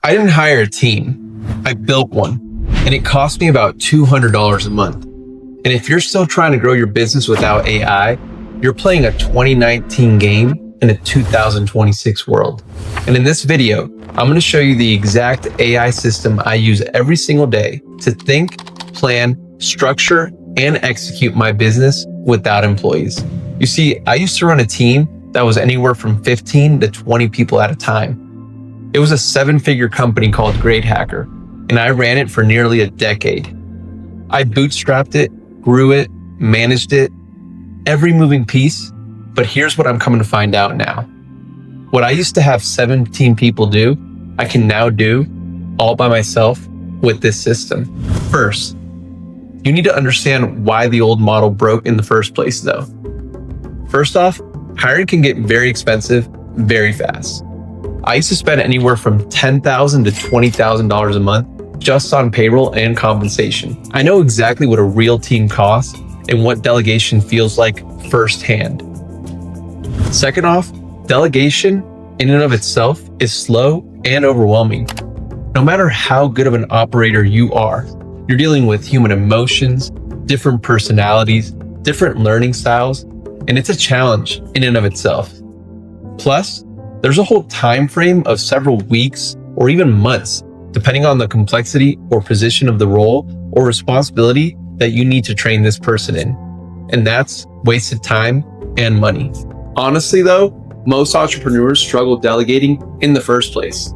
I didn't hire a team. I built one, and it cost me about $200 a month. And if you're still trying to grow your business without AI, you're playing a 2019 game in a 2026 world. And in this video, I'm going to show you the exact AI system I use every single day to think, plan, structure, and execute my business without employees. You see, I used to run a team that was anywhere from 15 to 20 people at a time. It was a 7-figure company called Gradehacker, and I ran it for nearly a decade. I bootstrapped it, grew it, managed it, every moving piece, but here's what I'm coming to find out now. What I used to have 17 people do, I can now do all by myself with this system. First, you need to understand why the old model broke in the first place though. First off, hiring can get very expensive very fast. I used to spend anywhere from $10,000 to $20,000 a month just on payroll and compensation. I know exactly what a real team costs and what delegation feels like firsthand. Second off, delegation in and of itself is slow and overwhelming. No matter how good of an operator you are, you're dealing with human emotions, different personalities, different learning styles, and it's a challenge in and of itself. Plus, there's a whole time frame of several weeks or even months, depending on the complexity or position of the role or responsibility that you need to train this person in. And that's wasted time and money. Honestly though, most entrepreneurs struggle delegating in the first place.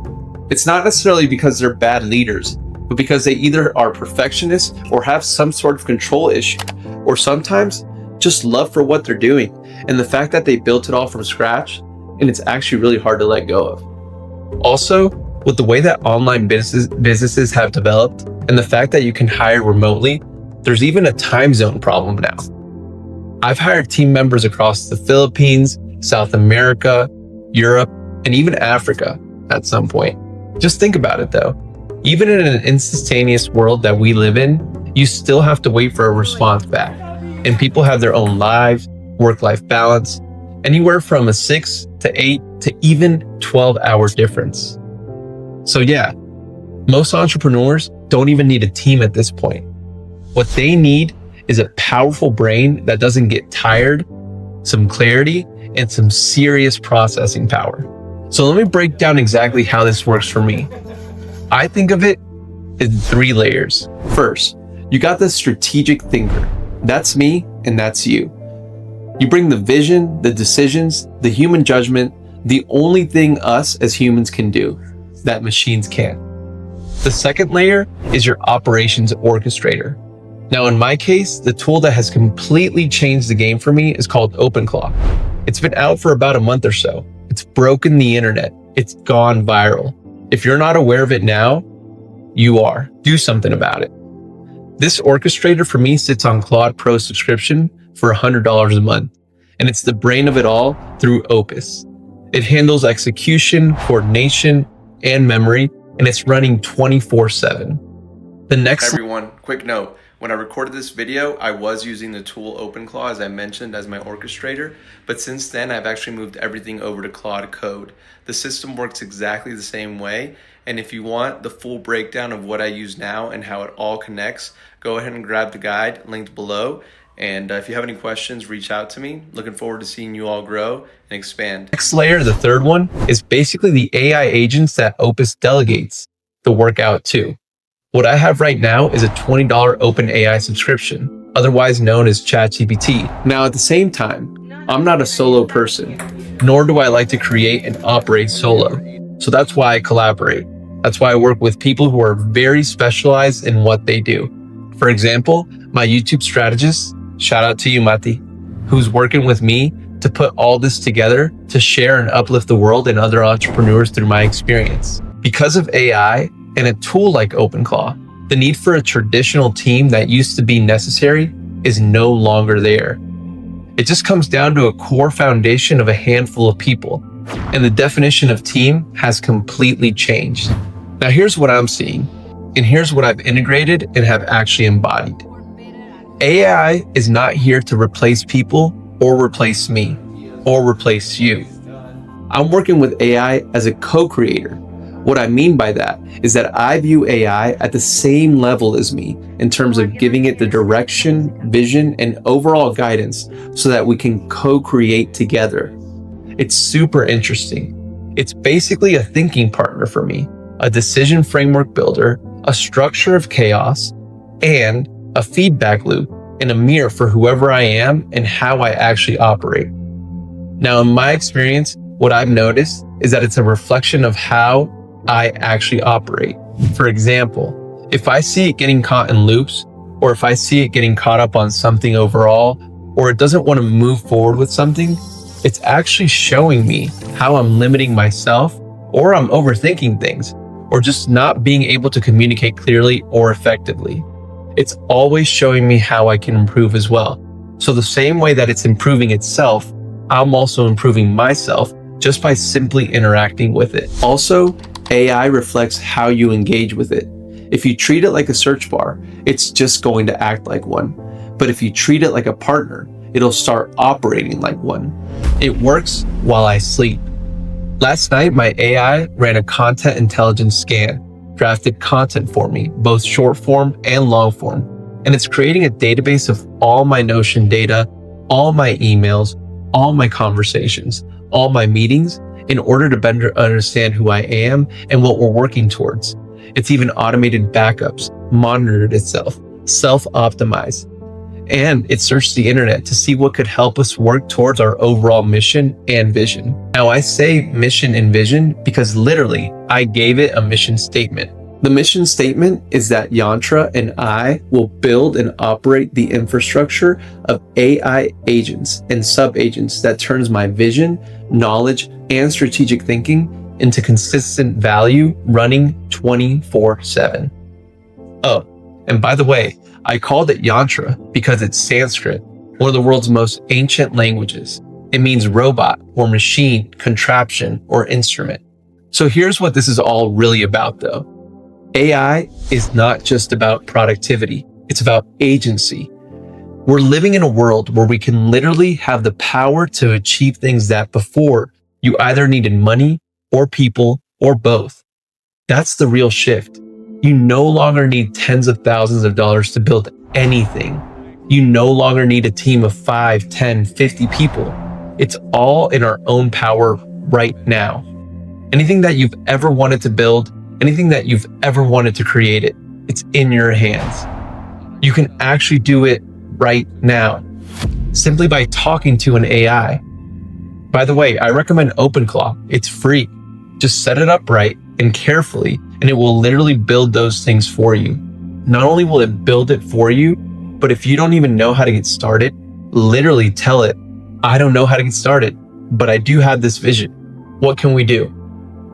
It's not necessarily because they're bad leaders, but because they either are perfectionists or have some sort of control issue, or sometimes just love for what they're doing and the fact that they built it all from scratch, and it's actually really hard to let go of. Also, with the way that online businesses have developed and the fact that you can hire remotely, there's even a time zone problem now. I've hired team members across the Philippines, South America, Europe, and even Africa at some point. Just think about it though. Even in an instantaneous world that we live in, you still have to wait for a response back. And people have their own lives, work-life balance, anywhere from a 6 to 8 to even 12-hour difference. So yeah, most entrepreneurs don't even need a team at this point. What they need is a powerful brain that doesn't get tired, some clarity, and some serious processing power. So let me break down exactly how this works for me. I think of it in 3 layers. First, you got the strategic thinker. That's me and that's you. You bring the vision, the decisions, the human judgment, the only thing us as humans can do that machines can't. The second layer is your operations orchestrator. Now, in my case, the tool that has completely changed the game for me is called OpenClaw. It's been out for about a month or so. It's broken the internet. It's gone viral. If you're not aware of it now, you are. Do something about it. This orchestrator for me sits on Claude Pro subscription for $100 a month, and it's the brain of it all through Opus. It handles execution, coordination, and memory, and it's running 24/7. The next Everyone, quick note. When I recorded this video, I was using the tool OpenClaw, as I mentioned, as my orchestrator, but since then I've actually moved everything over to Claude Code. The system works exactly the same way, and if you want the full breakdown of what I use now and how it all connects, go ahead and grab the guide linked below. And if you have any questions, reach out to me. Looking forward to seeing you all grow and expand. next layer, the third one, is basically the AI agents that Opus delegates the work out to. What I have right now is a $20 OpenAI subscription, otherwise known as ChatGPT. Now, at the same time, I'm not a solo person, nor do I like to create and operate solo. So that's why I collaborate. That's why I work with people who are very specialized in what they do. For example, my YouTube strategist, shout out to you, Mati, who's working with me to put all this together to share and uplift the world and other entrepreneurs through my experience. Because of AI, and a tool like OpenClaw, the need for a traditional team that used to be necessary is no longer there. It just comes down to a core foundation of a handful of people, and the definition of team has completely changed. Now here's what I'm seeing, and here's what I've integrated and have actually embodied. AI is not here to replace people or replace me or replace you. I'm working with AI as a co-creator, What I mean by that is that I view AI at the same level as me in terms of giving it the direction, vision, and overall guidance so that we can co-create together. It's super interesting. It's basically a thinking partner for me, a decision framework builder, a structure of chaos, and a feedback loop and a mirror for whoever I am and how I actually operate. Now, in my experience, what I've noticed is that it's a reflection of how I actually operate. For example, if I see it getting caught in loops, or if I see it getting caught up on something overall, or it doesn't want to move forward with something, it's actually showing me how I'm limiting myself, or I'm overthinking things, or just not being able to communicate clearly or effectively. It's always showing me how I can improve as well. So the same way that it's improving itself, I'm also improving myself just by simply interacting with it. Also, AI reflects how you engage with it. If you treat it like a search bar, it's just going to act like one. But if you treat it like a partner, it'll start operating like one. It works while I sleep. Last night, my AI ran a content intelligence scan, drafted content for me, both short form and long form. And it's creating a database of all my Notion data, all my emails, all my conversations, all my meetings, in order to better understand who I am and what we're working towards. It's even automated backups, monitored itself, self-optimized, and it searched the internet to see what could help us work towards our overall mission and vision. Now, I say mission and vision because literally I gave it a mission statement. The mission statement is that Yantra and I will build and operate the infrastructure of AI agents and sub-agents that turns my vision, knowledge, and strategic thinking into consistent value running 24/7. Oh, and by the way, I called it Yantra because it's Sanskrit, one of the world's most ancient languages. It means robot or machine, contraption, or instrument. So here's what this is all really about though. AI is not just about productivity, it's about agency. We're living in a world where we can literally have the power to achieve things that before you either needed money or people or both. That's the real shift. You no longer need tens of thousands of dollars to build anything. You no longer need a team of 5, 10, 50 people. It's all in our own power right now. Anything that you've ever wanted to build, anything that you've ever wanted to create it's in your hands. You can actually do it right now, simply by talking to an AI. By the way, I recommend OpenClaw. It's free. Just set it up right and carefully, and it will literally build those things for you. Not only will it build it for you, but if you don't even know how to get started, literally tell it, I don't know how to get started, but I do have this vision. What can we do?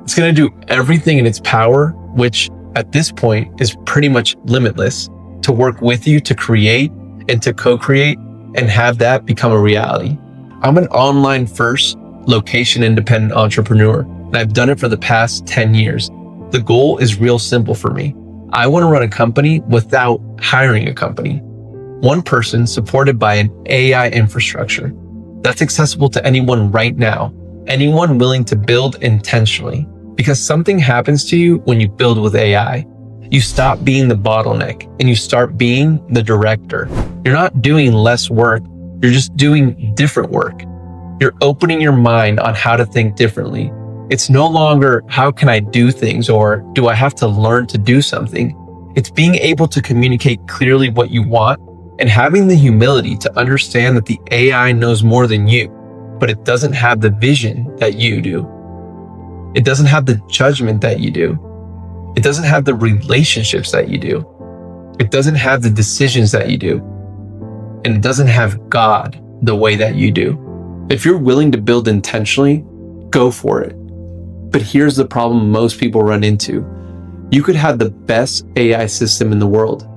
It's going to do everything in its power, which at this point is pretty much limitless, to work with you to create and to co-create and have that become a reality. I'm an online first, location independent entrepreneur, and I've done it for the past 10 years. The goal is real simple for me. I want to run a company without hiring a company. One person supported by an AI infrastructure that's accessible to anyone right now, anyone willing to build intentionally. Because something happens to you when you build with AI. You stop being the bottleneck and you start being the director. You're not doing less work, you're just doing different work. You're opening your mind on how to think differently. It's no longer, how can I do things, or do I have to learn to do something? It's being able to communicate clearly what you want and having the humility to understand that the AI knows more than you, but it doesn't have the vision that you do. It doesn't have the judgment that you do. It doesn't have the relationships that you do. It doesn't have the decisions that you do. And it doesn't have God the way that you do. If you're willing to build intentionally, go for it. But here's the problem most people run into. You could have the best AI system in the world.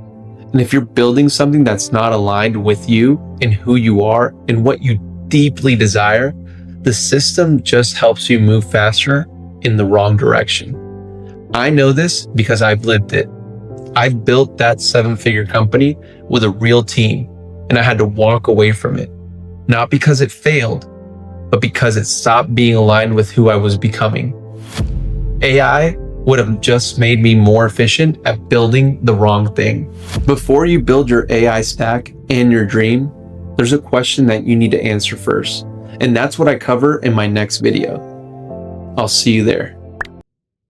And if you're building something that's not aligned with you and who you are and what you deeply desire, the system just helps you move faster in the wrong direction. I know this because I've lived it. I've built that 7-figure company with a real team, and I had to walk away from it. Not because it failed, but because it stopped being aligned with who I was becoming. AI would have just made me more efficient at building the wrong thing. Before you build your AI stack and your dream, there's a question that you need to answer first. And that's what I cover in my next video. I'll see you there.